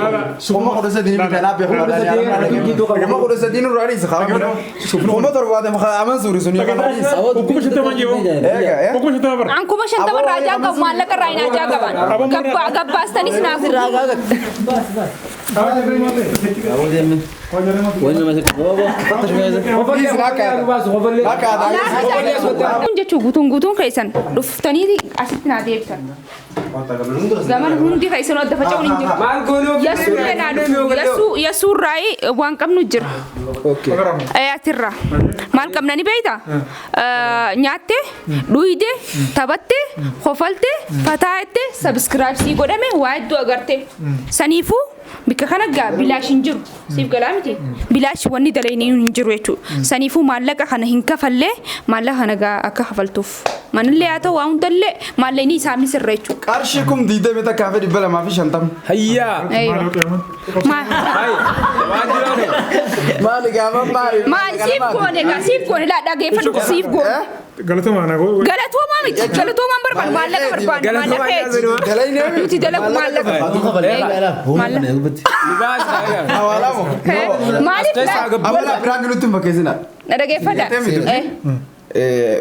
هم خلصتين بتلعب يا خلاص هم خلصتين الرئيس خلاص هم ضربوا هذا ما سوري سوني hukum siapa manjio hukum siapa ber Angku masih tahu raja kau malah kerain aja kawan. Gabas tadi senang. Punja gutung kaisan. Duf tani asit nadi eksan. Zaman hundi kaisan ada facau ninju. Yasu nadu yasu rai wang kam nujur. Ayatirra. Mal kam nani beita. Nyate, duide, tabatte, khofalte, fataate, subscribe si godame wide do agarte. Sanifu bika kanaga bilash injur sif galamti bilash wani dalayni injur wetu sanifu malaka kana hinka falle malaka hanaga aka hafaltuf manle ata wa undalle maleni sami sirrechu qarshikum dide meta kafe dibala ma fi shantam hayya ma hay wajirane maliga ma sif kone la dage fadu sif go galata mana go galatu ma mi galatu ma barban malaka barban malaka dalayni uti dalagu malaka libas kaya awala mo malif abala brand lutum bakizina dage fada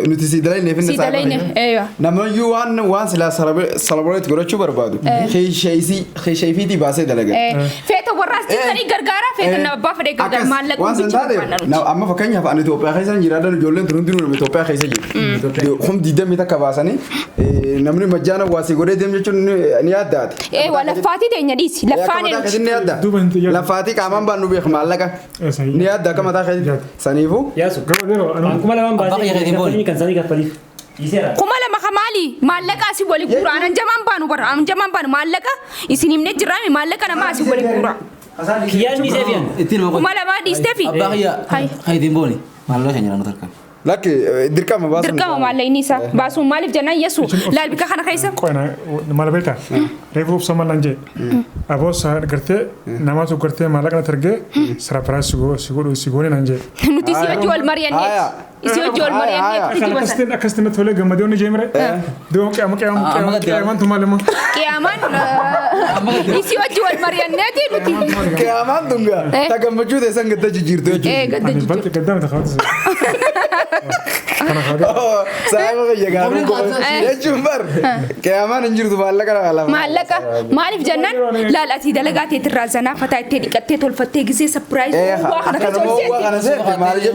nuti sidalayni finna si dalayni ايوه نما يوان وان سلا سلابريت غروچو بربادو خي فيتي باسه دلغا فيتا وراس تاني غرغارا فيتا نبا فدي غرغار مالك وان سنتادي اما فكانيا فان توبيا خيسان جيرادن جولن ترندينو نم توبيا خيسا جي هم ديدم ميتا كباساني نمني مجانا واسي غوري ديم جچون نيادات اي ولا فاتي دنيا ديس لفاني لفاتي كامان بانو بيخ مالك نيادا كما تا خي سنيفو ياسو انا كما لما باسي كان سني كفلي kuma lama kamali malaka si wali kura anan jaman banu bar am jaman banu malaka isinim ne jirami malaka na ma si wali kura kiyan ni sefian kuma lama di stefi abahiya hay dimboni mallo shanyana tarkan لكن دركا ما باس دركا ما لي نيسا باسو مالف جنا يسو لا بك خنا خيسا كوينا مال بيتا ريفو سما لانجي ابو سار غرتي نمازو غرتي مالك ترجه سرابراس سيغوني لانجي نوتيسي جول مريان اسيو جول مريان كاستن تولي غمديون جيمره دو كيامان تمالما كيامان اسيو جول مريان نادي نوتي كيامان دونغا تاغمجو ده سان غدا جيرتو بلت قدام تخاطس سايبا يغانو يا جمبر كيامان انجرتو بالك على مالك مالف جنان لا لا تي دلغاتي ترازنا فتايتي ديكتي تولفتي غزي سربرايز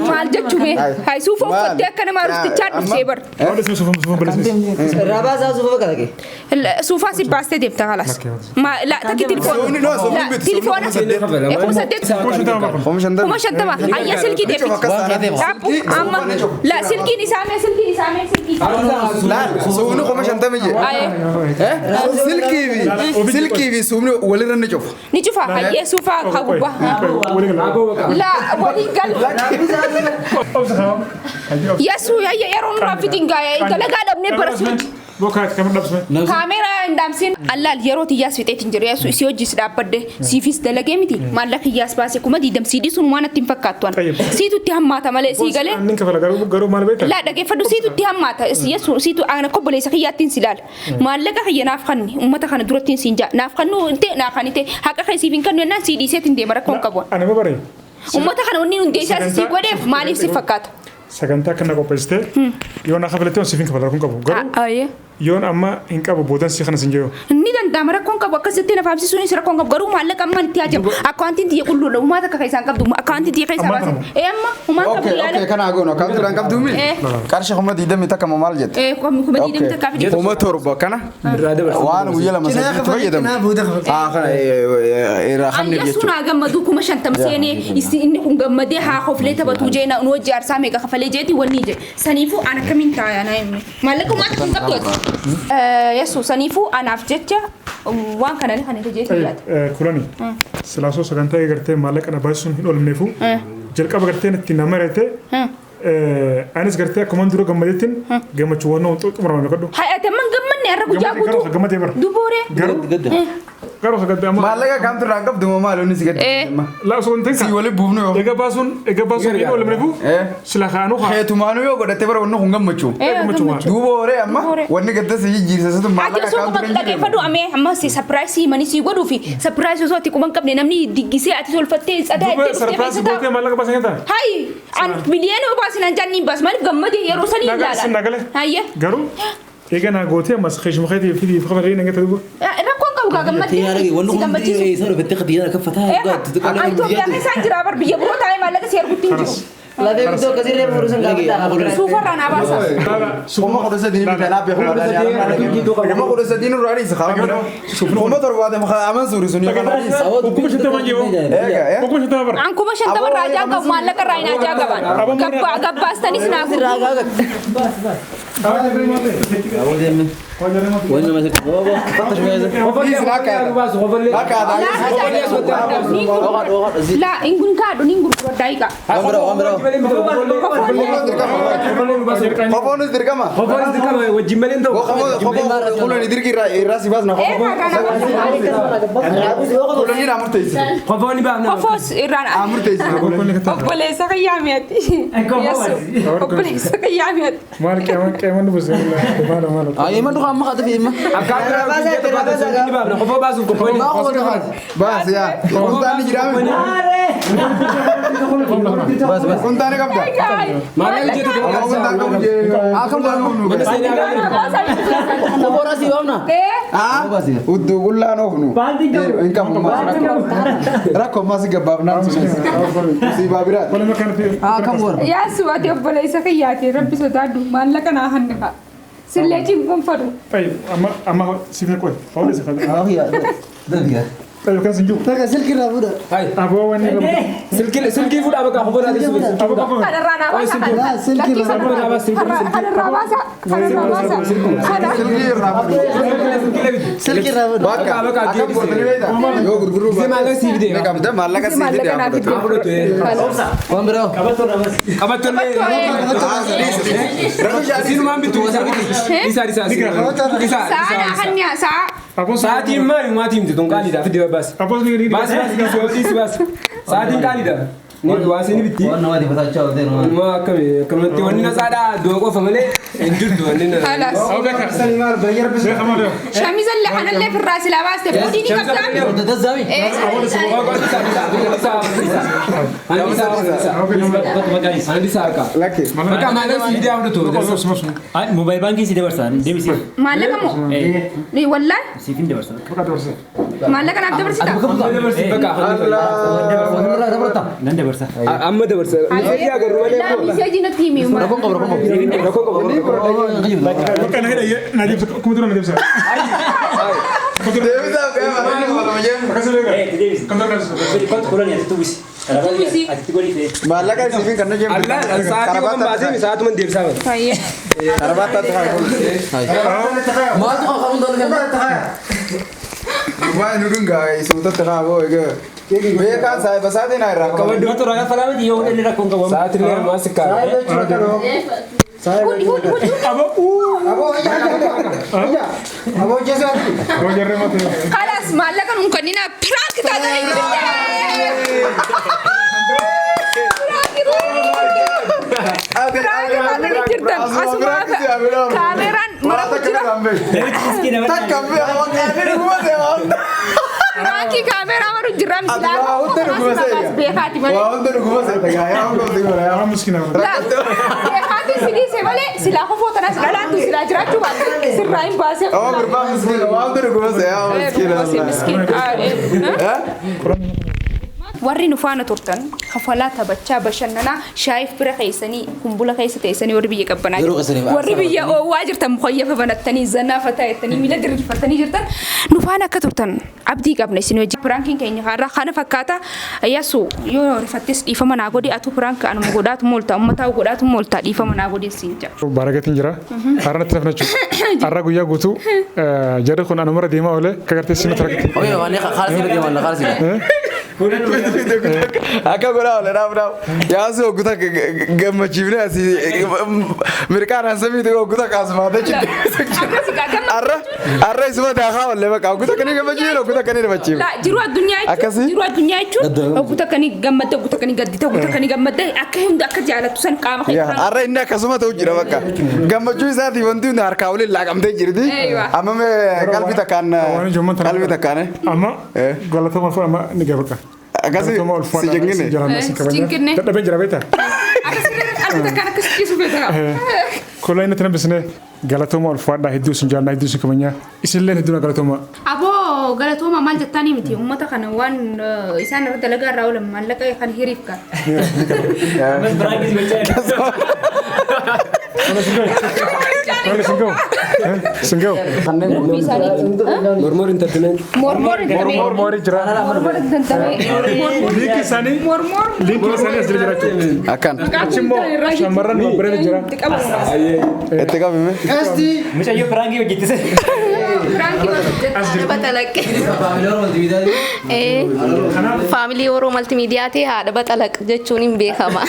مال جچومي هاي سوفو فتي كان ما رست تشات سيبر رابا سوفا كداكي سوفا سي باستي ديبتا خلاص ما لا تكي تليفون لا تليفون هم شنتما هيا سلكي ديبتا اما لا سلكي نسامي لا سونو كما شنتما جي سلكي بي سونو ولا نشوف هيا سوفا كابوبا لا ولي قال يسو يا يرون رافدين غاي دلغا دبني برسو بوكات كم دبسمه كاميرا اندامسين الله يروت ياس فيتي تنجر يسو سيوجيس دابد سيفيس دلغيمتي مالك ياس باسي كوما ديدم سيدي سون وانا تنفكاتوان سيتو تيهم ماتا مالي سيغالي نك فلا غرو مال بيتا لا دغه فدو سيتو تيهم ماتا يسو سيتو انا كوبلي سخياتين سيلال مالك خي نافخني امتا خن درتين سينجا نافخنو انت ناخنيتي حق خي سيفين كن نا سيدي سيتين دي مركون كبون انا ما بري امتا خن وني ندي سي غودف مالي سيفكات سكنتا كنا كوبستي يونا خبلتون سيفين كبلا كون كبو اي يون اما انكا بودن سيخنا سنجو nidan damara kon ka bakasete na fabsi suni sira kon ka garu malla kam man tiaje accounting ti kullu lo ma ta ka kaisan kabdu accounting ti kaisa bas e amma huma ka اوكي اوكي كان اغونو كان تران كبدو مين قرش هم دي دم تك مال جت e kom di dem ta ka fi هم توربا كان وانا ويلا مسجد تبيدم خنا اي خمني ay suna gamadu kuma shantam sene isi inni kun gamade ha khofle ta batu je na no jar same ga khafale je ti wonni je sanifu ana kamin ta ya na yimmi mallaka ma kun ka to yasu sanifu ana afjecha waan kana ni khane je ti yat كولوني سلاسو سكنتا غرتي مالك انا باسون هول منفو جلقا بغرتي نتي نمرته انس غرتي كوماندرو غمدتين غمچ ونو تو مرو مكدو hay ataman gamman ne arabu jabutu غمدي بر dubore قد قالوا خد أما maallaqa kamtu raangab duma maalonni si gaddi لا أصلا تنكا si wali buufnu yoo إيجا باسون إيه ولا منفو سلا خانو خا heetumaanu yoo godhatte bara wanni kun gammachuu duuba horee amma wanni gadda si jijjiirsasatu Ati maallaqa osoo kamtu kuma dhaggeeffadhu amee amma si sapiraayisii manii si godhuu fi sapiraayisii osoo ati quban qabne namni diggisee ati tolfattee tsadaa دوبا itti سربراز بوتي مالك بس كده Hayi an miliyoona baasin an janni bas maaliif gammadee yeroo sanii نقل ilaala. نقل Hayye. قالوا إيجا نقولتي أما خيش مخيتي في فقط رينا قلت دوبا Rakkoon qabu gaa gammadee. Tiyaaragi wallu Si hundi gammachiisu. soro bitti qadiyana ka fataa Itoophiyaa keessaan jira bar biyya biroo taa'ee maallaqa si arguutti hin jiru. Lafee biddoo kasirree furuusan gaafata. Suufarraan abaasa. kuma kudha sadii bitanaa beeku kuma kudha sadii nurraadhi isa qabu kuma torbaate aman suuri sun وكم شتى ما جيبوا وكم شتى بر An kuma shantama raajaa qabu maallaqa irraa hin ajaa qaban. Gabbaastanis naaf. وين ما سكت بابا فتش جايزة La ingun kaadhu nin gurgura daayika. عمره qofoonus dirqama wajjimmaleen ta'u qulani dirqi irraa si baasna qulani naa murteessi qofooni baafna Kofoos irraan obboleessa qayyaamiyaati. Obboleessa qayyaamiyaati. مالك يا من بس ماله أي ما تقام ما خاطر فيه ما akkaan ni baafna qofoo baasuuf qofooni baas yaa kuntaani jiraame بس بس kuntaani qabda maal jeetu kuntaan qabu jee أكم قبل راسي وامنا uddu gullaan oofnu in qabu rakko mas gabbaafnaan si baabiraat ولا ما كان فيه أكم ور Yaasu ati obboleessa qayyaati rabbi sodaadhu maallaqa naa hannifa. Silleetiin gonfadhu. طيب أما سيفنا كويس فاول سيفنا هي ده طيب كان سنجو ترى سلك الرابودة أبو وين silkii fuudhaa bakka qofoo naati suufi أبو كم Kanarraa naa baasa kana. لا سلك Kanarraa baasa. Kanarraa baasa. Kana. silkii irraa سلك الرابودة bakka akka boortanii beekta yoo gurguruu maallaqa siif ni deema qabda maallaqa si Maallaqa naa fide fidde. وامبرو qabattolee sinumaan bitu isaa Sa'a hanyaa sa'a. أبو sa'aatiin maali maatiin bitu qaaliidha fidee baas أبو نيجي baas baas sa'aatiin qaaliidha ni waa sini bitti وانا وادي فتاة ودين ma akkamatti wanni na saadhaa doo qofa malee hin jirtu wanni na Halas. أبو بكر شيخ مالو Shamiza illee kanallee firraa silaa baaste fuudhii ni qabdaa. ده الزاوية lakki موبايل بانكي سيدي برسان دي بيصير Maallaqa moo? Wallahi سيفين دي برسان maallaqa naaf dabarsita. لان دي برسان amma dabarsa Miseejii natti himi. كان هنا نجيب كم ترى نجيب سر deebisaa beema namni walama jee كم ترى كنت كولونيا تتوبس تقولي في maallaqa isiifin kan najee allaan sa'aatii waan baasee sa'aatuman deebisaa bada Fayyee. karabaataatti haa ما تقول خمون دولار waa nu dungaa isuutatti haa boo egaa beekaan saa basaatiin haa irraa qabadhu ما ترى فلان يوم اللي راكم قوام sa'aatiin maa sikkaara أبو جرى ما ترى Halas maallaqa nuun kannina piraank taatanii jirtan. Asuma kaameraan mara jira. Piraanki kaameraa maru jira misilaa. Beekaati malee. أنا مسكين Beekaati sidiise malee silaa kofoo tanas dhalaatu silaa jiraachuu baate sirraa hin baase. Warri nu faana turtan kafalaa taphachaa bashannanaa shaayiif bira keessanii kumbula keessa teessanii warri biyya qabbanaa Yeroo qasanii jiru. Warri biyya oowwaa jirtan mukoyyafa banattanii zannaafa taa'ettanii miila diriirfattanii jirtan nu faana akka turtan abdii qabna isin hojii piraankiin keenya kaarraa kana fakkaata yaasu yoo rifattis dhiifama naa godhi atu piraank anuma godhaatu moolta ummataa godhaatu moolta dhiifama naa godhi siin jedha. baarakeetiin jira har'a natti lafna jechuudha har'a guyyaa guutuu jarri kun anumara deemaa oolee kagartee sinna tarakti أوه وانا خالص يبدي وانا خالص يبدي Akka godhaa oole dhaaf. Yaasuu ogguta gammachiifne asii mirqaan hansamii ta'e ogguta kaasumaata jidde. Arra isuma daakaa oole baqa ogguta kanii gammachiifne ogguta kanii gammachiifne. Jiru addunyaa jechuun ogguta kanii gammadde ogguta kanii gaddite ogguta kanii gammadde akka hundi akka jaalattu san qaama keessa. Arra inni akkasuma ta'u jira bakka. Gammachuu isaatiif wanti hundi harkaa waliin laaqamtee jirti. Amma qalbii takkaan qalbii takkaan. Amma galatoomaa fi amma ni gabaqa. Akkasii si jengine. Dadhabeen jira beektaa? Akka takkaan akka sichiisu feetaa. Kola inni tana bisne galatoomaa ulfaadhaa hedduu isin jaalladha hedduu isin kabajaa isinillee hedduudha galatoomaa. Aboo galatooma maal jettaanii miti uummata kana waan isaan irra dalagaa irraa oolan maallaqa kan hiriif kan. Singau. Mormor entertainment. Mormor jira. Link sani. Link sani asli jira. Akan. Achimmo shamarran babreen jira. Ette qabime. Esti. Mucha yo prangi begitu sih. Family Oro Multimedia ti haadha Batalaq jechuun hin beekama.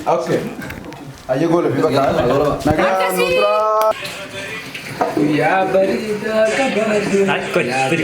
Okay. Ayo gole fi bakka. Nagaa nutra. Ya barida kabar.